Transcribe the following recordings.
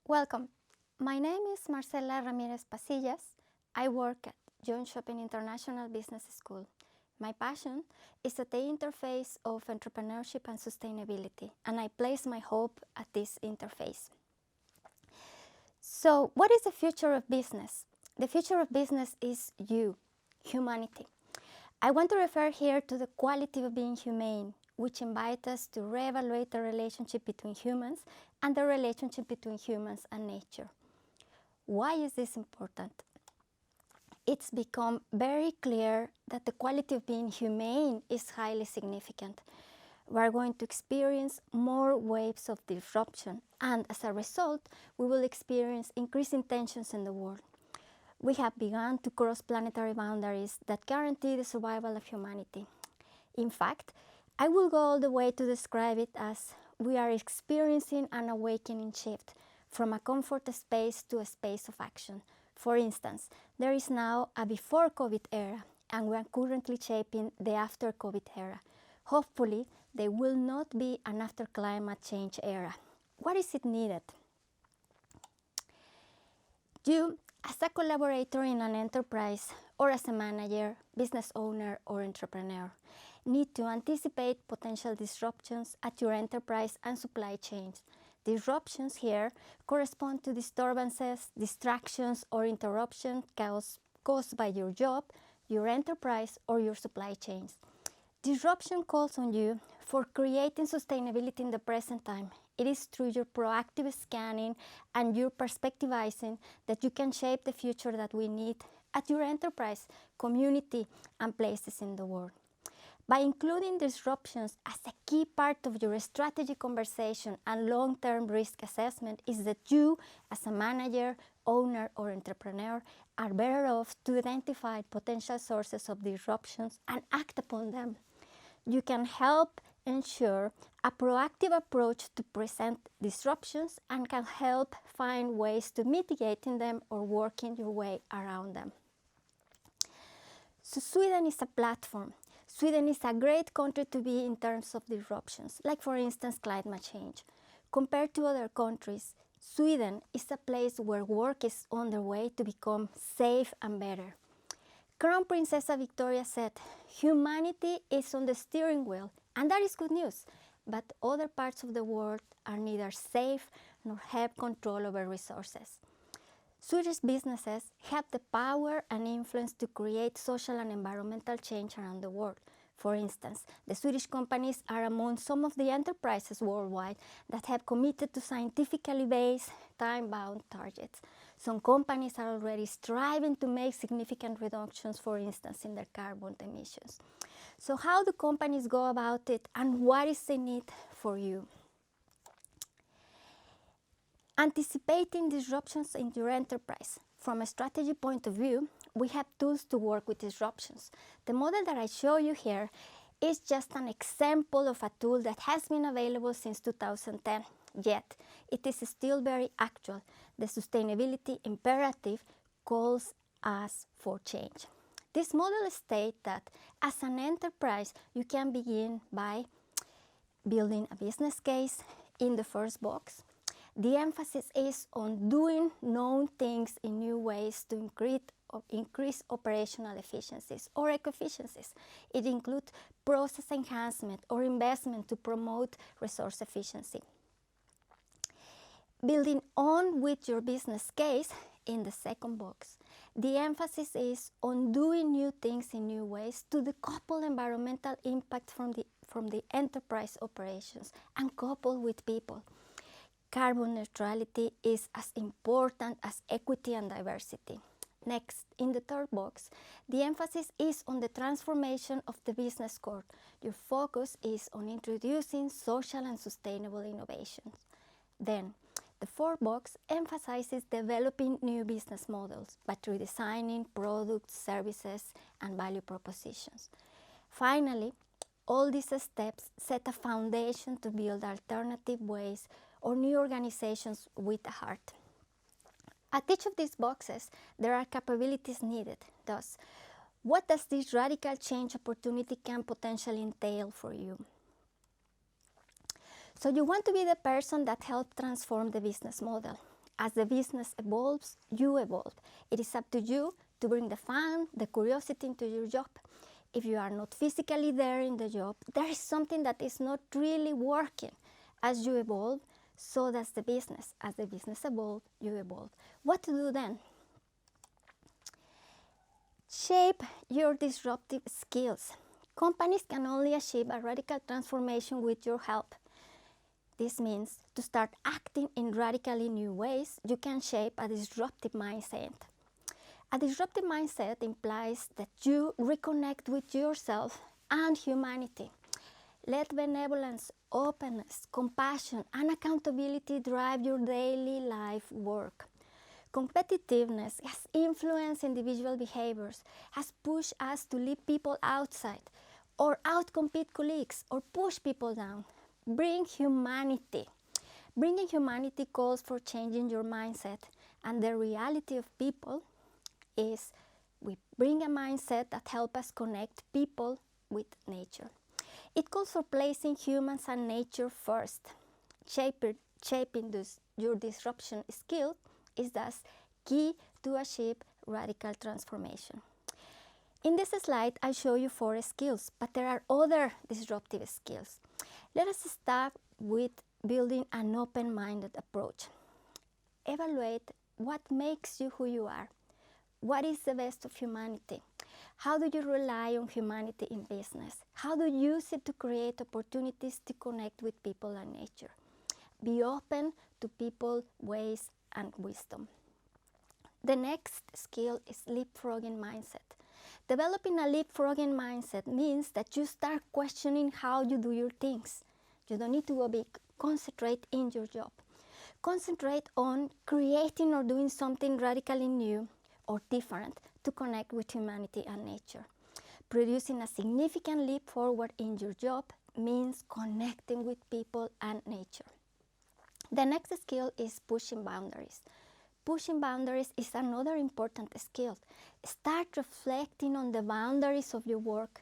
Welcome. My name is Marcela Ramirez-Pasillas. I work at Joint Shopping International Business School. My passion is at the interface of entrepreneurship and sustainability, and I place my hope at this interface. So, what is the future of business? The future of business is you, humanity. I want to refer here to the quality of being humane, which invites us to reevaluate the relationship between humans and the relationship between humans and nature. Why is this important? It's become very clear that the quality of being humane is highly significant. We are going to experience more waves of disruption, and as a result, we will experience increasing tensions in the world. We have begun to cross planetary boundaries that guarantee the survival of humanity. In fact, I will go all the way to describe it as we are experiencing an awakening shift from a comfort space to a space of action. For instance, there is now a before COVID era, and we are currently shaping the after COVID era. Hopefully, there will not be an after climate change era. What is it needed? You, as a collaborator in an enterprise, or as a manager, business owner, or entrepreneur, need to anticipate potential disruptions at your enterprise and supply chains. Disruptions here correspond to disturbances, distractions, or interruptions caused by your job, your enterprise, or your supply chains. Disruption calls on you for creating sustainability in the present time. It is through your proactive scanning and your perspectivizing that you can shape the future that we need at your enterprise, community, and places in the world. By including disruptions as a key part of your strategy conversation and long-term risk assessment is that you, as a manager, owner, or entrepreneur, are better off to identify potential sources of disruptions and act upon them. You can help ensure a proactive approach to present disruptions and can help find ways to mitigating them or working your way around them. So Sweden is a platform. Sweden is a great country to be in terms of disruptions, like for instance climate change. Compared to other countries, Sweden is a place where work is underway to become safe and better. Crown Princess Victoria said, "Humanity is on the steering wheel," and that is good news, but other parts of the world are neither safe nor have control over resources. Swedish businesses have the power and influence to create social and environmental change around the world. For instance, the Swedish companies are among some of the enterprises worldwide that have committed to scientifically based, time-bound targets. Some companies are already striving to make significant reductions, for instance, in their carbon emissions. So how do companies go about it, and what is the need for you? Anticipating disruptions in your enterprise. From a strategy point of view, we have tools to work with disruptions. The model that I show you here is just an example of a tool that has been available since 2010, yet it is still very actual. The sustainability imperative calls us for change. This model states that as an enterprise, you can begin by building a business case in the first box. The emphasis is on doing known things in new ways to increase operational efficiencies or eco-efficiencies. It includes process enhancement or investment to promote resource efficiency. Building on with your business case in the second box. The emphasis is on doing new things in new ways to decouple environmental impact from the enterprise operations and couple with people. Carbon neutrality is as important as equity and diversity. Next, in the third box, the emphasis is on the transformation of the business core. Your focus is on introducing social and sustainable innovations. Then, the fourth box emphasizes developing new business models by redesigning products, services, and value propositions. Finally, all these steps set a foundation to build alternative ways or new organizations with a heart. At each of these boxes, there are capabilities needed. Thus, what does this radical change opportunity can potentially entail for you? So you want to be the person that helped transform the business model. As the business evolves, you evolve. It is up to you to bring the fun, the curiosity into your job. If you are not physically there in the job, there is something that is not really working. As you evolve, so does the business. As the business evolves, you evolve. What to do then? Shape your disruptive skills. Companies can only achieve a radical transformation with your help. This means to start acting in radically new ways, you can shape a disruptive mindset. A disruptive mindset implies that you reconnect with yourself and humanity. Let benevolence, openness, compassion, and accountability drive your daily life work. Competitiveness has influenced individual behaviors, has pushed us to leave people outside, or outcompete colleagues, or push people down. Bring humanity. Bringing humanity calls for changing your mindset, and the reality of people is we bring a mindset that helps us connect people with nature. It calls for placing humans and nature first. Shaping your disruption skill is thus key to achieve radical transformation. In this slide, I show you 4 skills, but there are other disruptive skills. Let us start with building an open-minded approach. Evaluate what makes you who you are. What is the best of humanity? How do you rely on humanity in business? How do you use it to create opportunities to connect with people and nature? Be open to people, ways, and wisdom. The next skill is leapfrogging mindset. Developing a leapfrogging mindset means that you start questioning how you do your things. You don't need to go big. Concentrate in your job. Concentrate on creating or doing something radically new or different to connect with humanity and nature. Producing a significant leap forward in your job means connecting with people and nature. The next skill is pushing boundaries. Pushing boundaries is another important skill. Start reflecting on the boundaries of your work,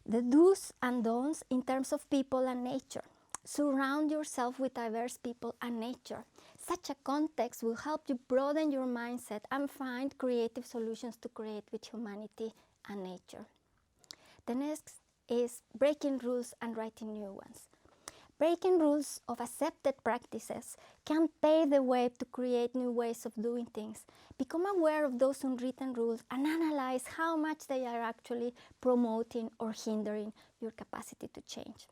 the do's and don'ts in terms of people and nature. Surround yourself with diverse people and nature. Such a context will help you broaden your mindset and find creative solutions to create with humanity and nature. The next is breaking rules and writing new ones. Breaking rules of accepted practices can pave the way to create new ways of doing things. Become aware of those unwritten rules and analyze how much they are actually promoting or hindering your capacity to change.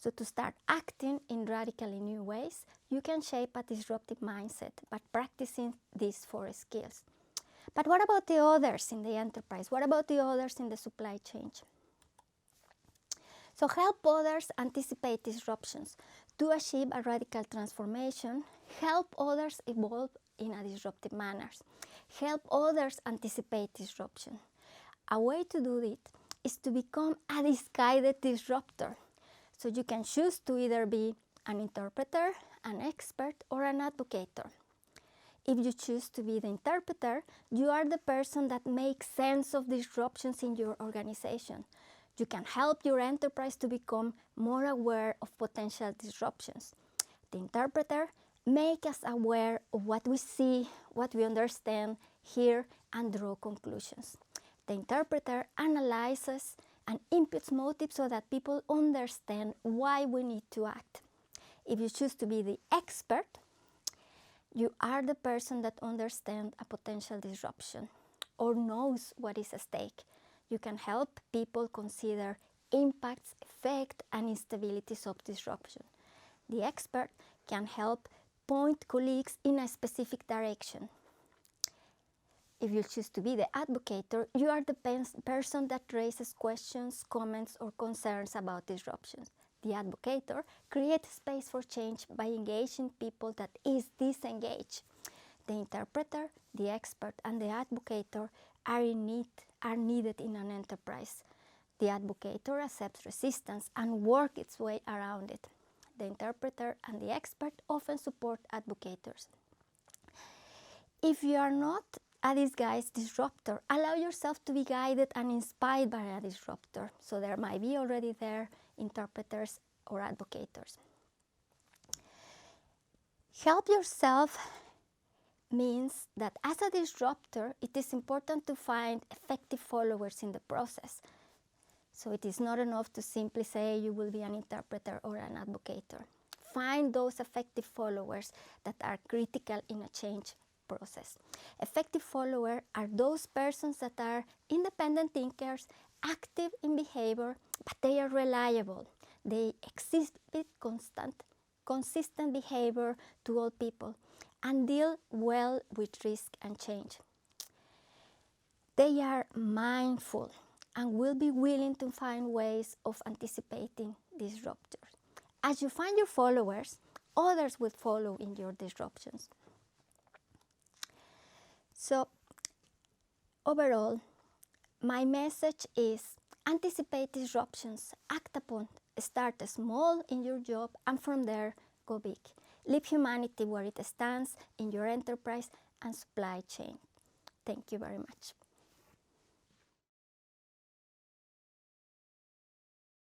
So to start acting in radically new ways, you can shape a disruptive mindset by practicing these 4 skills. But what about the others in the enterprise? What about the others in the supply chain? So help others anticipate disruptions. To achieve a radical transformation, help others evolve in a disruptive manner. Help others anticipate disruption. A way to do it is to become a disguised disruptor. So you can choose to either be an interpreter, an expert, or an advocator. If you choose to be the interpreter, you are the person that makes sense of disruptions in your organization. You can help your enterprise to become more aware of potential disruptions. The interpreter makes us aware of what we see, what we understand, hear, and draw conclusions. The interpreter analyzes and inputs motives so that people understand why we need to act. If you choose to be the expert, you are the person that understands a potential disruption or knows what is at stake. You can help people consider impacts, effect, and instabilities of disruption. The expert can help point colleagues in a specific direction. If you choose to be the advocator, you are the person that raises questions, comments, or concerns about disruptions. The advocator creates space for change by engaging people that is disengaged. The interpreter, the expert, and the advocator are needed in an enterprise. The advocator accepts resistance and works its way around it. The interpreter and the expert often support advocators. If you are not a disguised disruptor, allow yourself to be guided and inspired by a disruptor. So there might be already there interpreters or advocators. Help yourself means that as a disruptor, it is important to find effective followers in the process. So it is not enough to simply say you will be an interpreter or an advocator. Find those effective followers that are critical in a change process. Effective followers are those persons that are independent thinkers, active in behavior, but they are reliable. They exhibit consistent behavior to all people and deal well with risk and change. They are mindful and will be willing to find ways of anticipating disruptors. As you find your followers, others will follow in your disruptions. So, overall, my message is anticipate disruptions, act upon, start small in your job, and from there, go big. Leave humanity where it stands in your enterprise and supply chain. Thank you very much.